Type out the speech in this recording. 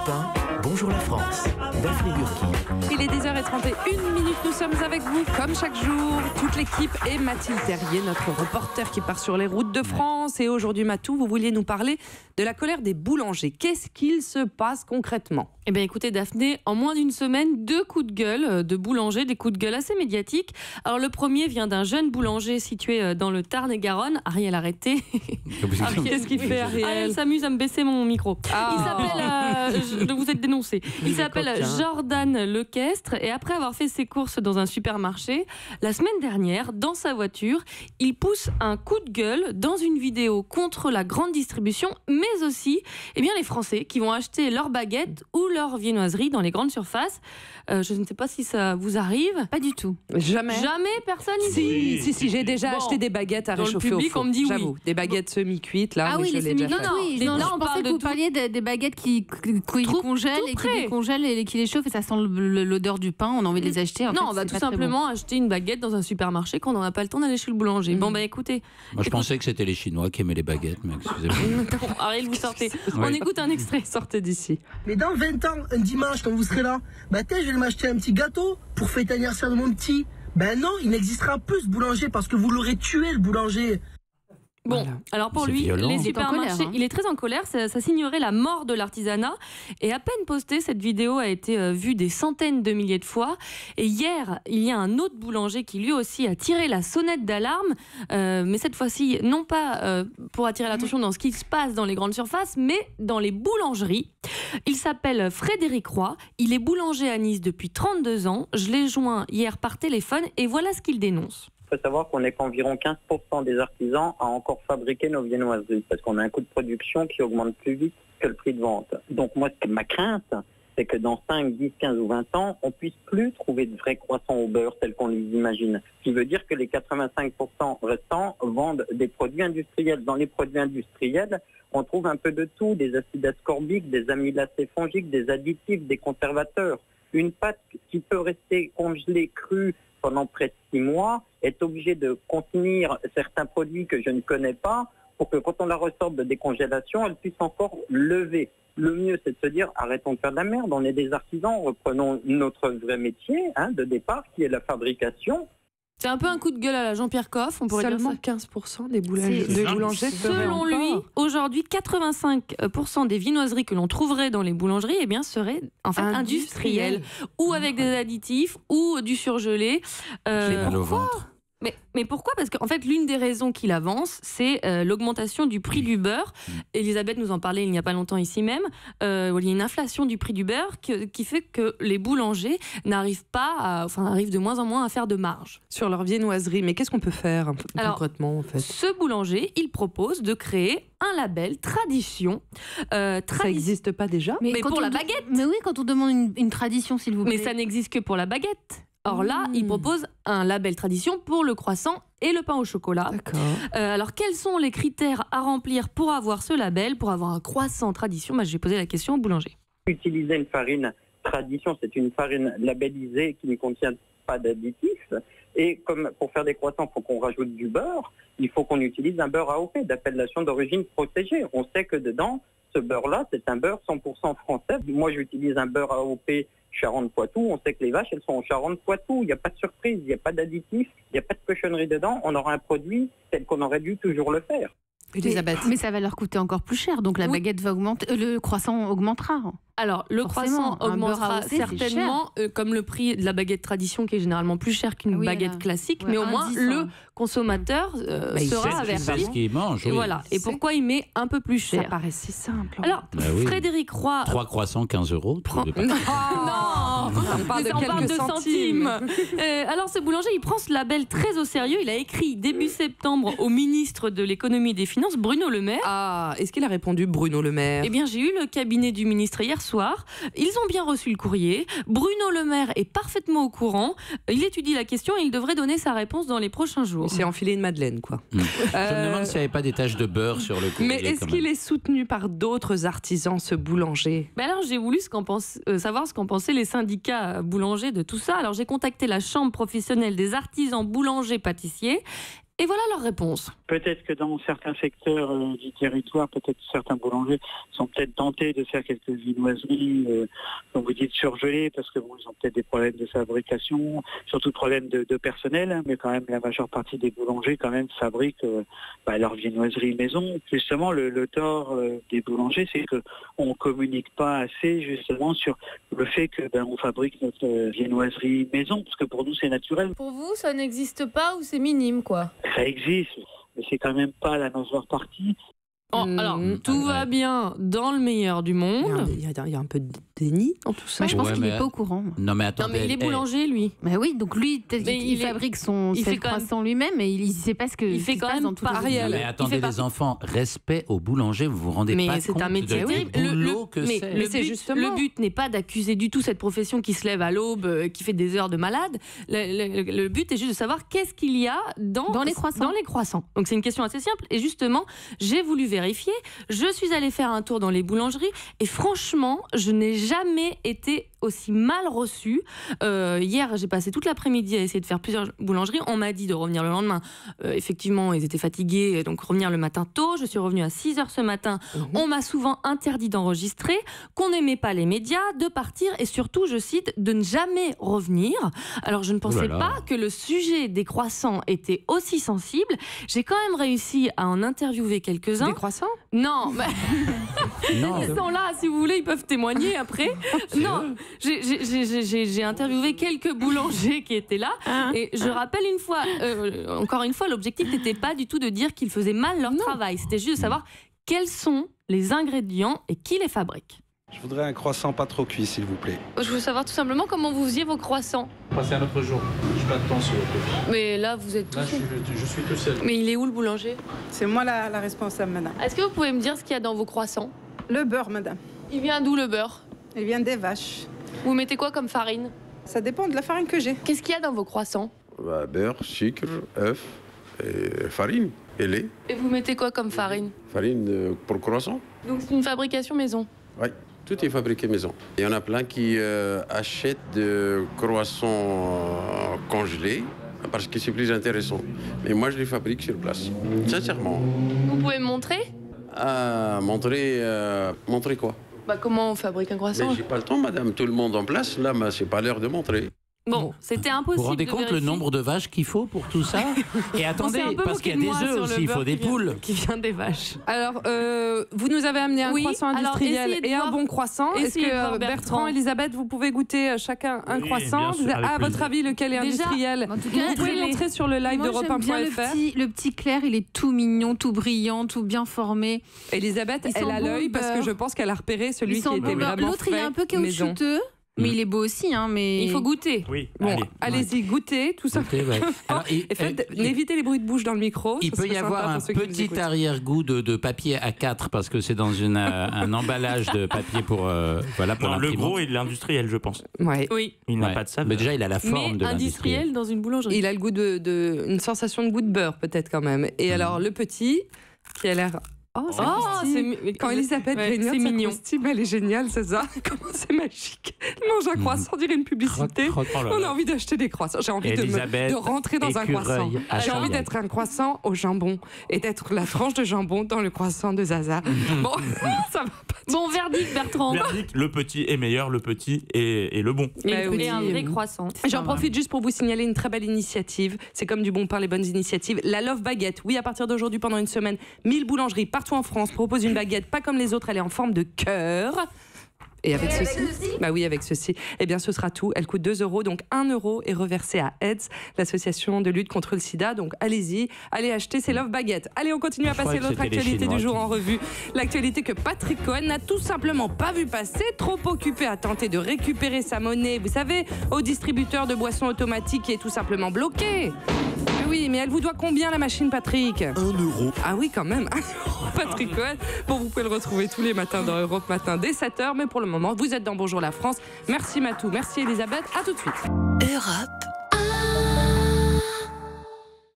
Europe 1, Bonjour la France, Daphné Burki. Il est 10h31, nous sommes avec vous comme chaque jour, toute l'équipe et Mathilde Terrier, notre reporter qui part sur les routes de France. Et aujourd'hui Mathou, vous vouliez nous parler de la colère des boulangers. Qu'est-ce qu'il se passe concrètement ? Eh bien écoutez Daphné, en moins d'une semaine, 2 coups de gueule de boulangers, des coups de gueule assez médiatiques. Alors le premier vient d'un jeune boulanger situé dans le Tarn-et-Garonne. Ariel, arrêtez. Qu'est-ce qu'il fait Ariel ? Ariel s'amuse à me baisser mon micro. Il s'appelle, vous êtes dénoncé, il s'appelle Jordan Lequestre et après avoir fait ses courses dans un supermarché, la semaine dernière, dans sa voiture, il pousse un coup de gueule dans une vidéo contre la grande distribution, mais aussi les Français qui vont acheter leurs baguettes ou leurs viennoiseries dans les grandes surfaces. Je ne sais pas si ça vous arrive. Pas du tout. Jamais Personne ici. Si, j'ai déjà acheté des baguettes à réchauffer au four. On me dit j'avoue, des baguettes semi-cuites là. Ah oui, les semi-cuites. Non, Là, je pensais que vous parliez des baguettes qui congèlent et qui décongèlent et qui les chauffent et ça sent l'odeur du pain. On a envie de les acheter. On va tout simplement acheter une baguette dans un supermarché quand on n'a pas le temps d'aller chez le boulanger. Bon, écoutez. Moi, je pensais que c'était les Chinois qui aimaient les baguettes, mais excusez-moi. Ariel, vous sortez. On écoute un extrait. Sortez d'ici. Mais dans 20 ans, un dimanche, quand vous serez là, je vais m'acheter un petit gâteau pour fêter l'anniversaire de mon petit. Non, il n'existera plus ce boulanger parce que vous l'aurez tué, le boulanger. Bon, alors pour lui, violent. les supermarchés, il est très en colère, ça signerait la mort de l'artisanat. Et à peine postée, cette vidéo a été vue des centaines de milliers de fois. Et hier, il y a un autre boulanger qui lui aussi a tiré la sonnette d'alarme, mais cette fois-ci, non pas pour attirer l'attention dans ce qui se passe dans les grandes surfaces, mais dans les boulangeries. Il s'appelle Frédéric Roy, il est boulanger à Nice depuis 32 ans. Je l'ai joint hier par téléphone et voilà ce qu'il dénonce. Il faut savoir qu'on n'est qu'environ 15% des artisans à encore fabriquer nos viennoiseries parce qu'on a un coût de production qui augmente plus vite que le prix de vente. Donc moi, ma crainte, c'est que dans 5, 10, 15 ou 20 ans, on puisse plus trouver de vrais croissants au beurre tels qu'on les imagine. Ce qui veut dire que les 85% restants vendent des produits industriels. Dans les produits industriels, on trouve un peu de tout, des acides ascorbiques, des amylacés fongiques, des additifs, des conservateurs. Une pâte qui peut rester congelée, crue, pendant près de 6 mois, est obligée de contenir certains produits que je ne connais pas pour que quand on la ressorte de décongélation, elle puisse encore lever. Le mieux, c'est de se dire, arrêtons de faire de la merde, on est des artisans, reprenons notre vrai métier de départ, qui est la fabrication. C'est un peu un coup de gueule à la Jean-Pierre Coff, on pourrait Seulement dire ça. 15% des boulangers. Selon lui, aujourd'hui, 85% des viennoiseries que l'on trouverait dans les boulangeries seraient en fait industrielles, ou avec des additifs, ou du surgelé. Mais pourquoi ? Parce qu'en fait, l'une des raisons qu'il avance, c'est l'augmentation du prix du beurre. Elisabeth nous en parlait il n'y a pas longtemps ici même. Il y a une inflation du prix du beurre qui fait que les boulangers n'arrivent de moins en moins à faire de marge. Sur leur viennoiserie. Mais qu'est-ce qu'on peut faire concrètement en fait ? Ce boulanger, il propose de créer un label tradition. Ça n'existe pas déjà ? Mais pour la baguette. Mais oui, quand on demande une tradition, s'il vous plaît. Mais ça n'existe que pour la baguette. Or là, il propose un label tradition pour le croissant et le pain au chocolat. D'accord. Alors, quels sont les critères à remplir pour avoir ce label, pour avoir un croissant tradition ? J'ai posé la question au boulanger. Utiliser une farine tradition, c'est une farine labellisée qui ne contient pas d'additifs. Et comme pour faire des croissants, il faut qu'on rajoute du beurre. Il faut qu'on utilise un beurre AOP, d'appellation d'origine protégée. On sait que dedans, ce beurre-là, c'est un beurre 100% français. Moi, j'utilise un beurre AOP Charente-Poitou. On sait que les vaches, elles sont en Charente-Poitou. Il n'y a pas de surprise, il n'y a pas d'additifs, il n'y a pas de cochonnerie dedans. On aura un produit tel qu'on aurait dû toujours le faire. Mais ça va leur coûter encore plus cher, donc la baguette va augmenter, le croissant augmentera. Alors, le croissant augmentera certainement, comme le prix de la baguette tradition, qui est généralement plus cher qu'une baguette classique, mais au moins le consommateur sera averti. C'est ce qu'il mange. Et voilà. Et pourquoi il met un peu plus cher ? Ça paraît si simple. Alors, Frédéric Roy. 3 croissants, 15 €. Non, on parle de centimes. Alors, ce boulanger, il prend ce label très au sérieux. Il a écrit début septembre au ministre de l'économie et des finances, Bruno Le Maire. Ah, est-ce qu'il a répondu, Bruno Le Maire ? Eh bien, j'ai eu le cabinet du ministre hier soir. Ils ont bien reçu le courrier. Bruno Le Maire est parfaitement au courant. Il étudie la question et il devrait donner sa réponse dans les prochains jours. Il s'est enfilé une madeleine, quoi. Je me demande s'il n'y avait pas des taches de beurre sur le courrier. Mais est-ce qu'il est soutenu par d'autres artisans, ce boulanger ? Alors, j'ai voulu savoir ce qu'en pensaient les syndicats boulangers de tout ça. Alors, j'ai contacté la Chambre professionnelle des artisans boulangers-pâtissiers. Et voilà leur réponse. Peut-être que dans certains secteurs du territoire, peut-être certains boulangers sont peut-être tentés de faire quelques viennoiseries, comme vous dites, surgelées, parce que ils ont peut-être des problèmes de fabrication, surtout problèmes de personnel, hein, mais quand même la majeure partie des boulangers quand même fabriquent leur viennoiserie maison. Justement, le tort des boulangers, c'est qu'on ne communique pas assez justement sur le fait que on fabrique notre viennoiserie maison, parce que pour nous c'est naturel. Pour vous, ça n'existe pas ou c'est minime, quoi? Ça existe, mais c'est quand même pas la majeure partie. Alors, tout va bien dans le meilleur du monde. Il y a un peu de déni dans tout ça. Je pense qu'il n'est pas au courant. Non, mais attendez. Non, mais il est boulanger, lui. Mais oui, donc lui, peut-être qu'il fabrique ses croissants lui-même, et il ne sait pas ce qu'il fait quand même dans tout le réel. Mais attendez, les enfants, respect au boulanger, vous vous rendez pas compte un métier de boulot que c'est. Mais le but n'est pas d'accuser du tout cette profession qui se lève à l'aube, qui fait des heures de malade. Le but est juste de savoir qu'est-ce qu'il y a dans les croissants. Donc c'est une question assez simple. Et justement, j'ai voulu vérifier. Je suis allée faire un tour dans les boulangeries et franchement, je n'ai jamais été aussi mal reçue. Hier, j'ai passé toute l'après-midi à essayer de faire plusieurs boulangeries. On m'a dit de revenir le lendemain. Effectivement, ils étaient fatigués, donc revenir le matin tôt. Je suis revenue à 6h ce matin. On m'a souvent interdit d'enregistrer, qu'on n'aimait pas les médias, de partir et surtout, je cite, de ne jamais revenir. Alors, je ne pensais pas que le sujet des croissants était aussi sensible. J'ai quand même réussi à en interviewer quelques-uns. Des croissants? Non, Non. ils sont là, si vous voulez, ils peuvent témoigner après. Non, j'ai interviewé quelques boulangers qui étaient là. Et je rappelle encore une fois, l'objectif n'était pas du tout de dire qu'ils faisaient mal leur travail. C'était juste de savoir quels sont les ingrédients et qui les fabrique. Je voudrais un croissant pas trop cuit, s'il vous plaît. Je veux savoir tout simplement comment vous faisiez vos croissants. Passez un autre jour. Je n'ai pas de temps, s'il vous plaît. Mais là, vous êtes tout seul. Je suis tout seul. Mais il est où le boulanger? C'est moi la responsable, madame. Est-ce que vous pouvez me dire ce qu'il y a dans vos croissants? Le beurre, madame. Il vient d'où le beurre? Il vient des vaches. Vous mettez quoi comme farine? Ça dépend de la farine que j'ai. Qu'est-ce qu'il y a dans vos croissants? Beurre, sucre, œuf, et farine et lait. Et vous mettez quoi comme farine? Farine pour croissant. Donc c'est une fabrication maison? Oui, tout est fabriqué maison. Il y en a plein qui achètent des croissants congelés parce que c'est plus intéressant. Mais moi, je les fabrique sur place, sincèrement. Vous pouvez me montrer? Montrer quoi? Comment on fabrique un croissant? Mais j'ai pas le temps, madame. Tout le monde en place, là, mais c'est pas l'heure de montrer. Bon, c'était impossible. Vous vous rendez compte le nombre de vaches qu'il faut pour tout ça? Et attendez, parce qu'il y a des œufs aussi, il faut des poules. Qui vient des vaches. Alors, vous nous avez amené un croissant industriel et un bon croissant. Est-ce que Bertrand, Elisabeth, vous pouvez goûter chacun un croissant? À votre avis, lequel est industriel? Vous pouvez le montrer sur le live d'Europe1.fr. Le petit clair, il est tout mignon, tout brillant, tout bien formé. Elisabeth, elle a l'œil parce que je pense qu'elle a repéré celui qui était vraiment fait. L'autre, il est un peu caoutchouteux. Mais il est beau aussi, hein, mais... Il faut goûter. Oui, bon, allez-y, goûtez, tout ça. N'évitez les bruits de bouche dans le micro. Il peut y avoir un petit arrière-goût de papier A4 parce que c'est dans un emballage de papier pour le gros est de l'industriel, je pense. Ouais. Oui. Il n'a pas de saveur. Mais déjà, il a la forme de l'industriel dans une boulangerie. Il a le goût une sensation de goût de beurre, peut-être quand même. Et alors, le petit, qui a l'air... quand Elisabeth grignote sa costume, elle est géniale, c'est ça. Comment c'est magique. Elle mange un croissant, on dirait une publicité. On a envie d'acheter des croissants. J'ai envie de rentrer dans un croissant. J'ai envie d'être un croissant au jambon et d'être la tranche de jambon dans le croissant de Zaza. Bon, ça va pas. Bon, verdict, Bertrand. Verdict, le petit est meilleur, le petit est le bon. Et un vrai croissant. J'en profite juste pour vous signaler une très belle initiative. C'est comme du bon pain, les bonnes initiatives. La Love Baguette. Oui, à partir d'aujourd'hui, pendant une semaine, 1000 boulangeries partout en France proposent une baguette pas comme les autres, elle est en forme de cœur. Et avec ceci, bah oui, avec ceci, eh bien, ce sera tout. Elle coûte 2 €, donc 1 € est reversé à AIDS, l'association de lutte contre le sida. Donc allez-y, allez acheter ces Love Baguettes. Allez, on continue à passer l'autre actualité du jour en revue. L'actualité que Patrick Cohen n'a tout simplement pas vu passer, trop occupé à tenter de récupérer sa monnaie, vous savez, au distributeur de boissons automatiques qui est tout simplement bloqué. Oui, mais elle vous doit combien la machine, Patrick? 1 €. Ah oui, quand même, 1 €, Patrick Cohen. Bon, vous pouvez le retrouver tous les matins dans Europe Matin dès 7h, mais pour le moment, vous êtes dans Bonjour la France. Merci Matou, merci Elisabeth, à tout de suite. Europe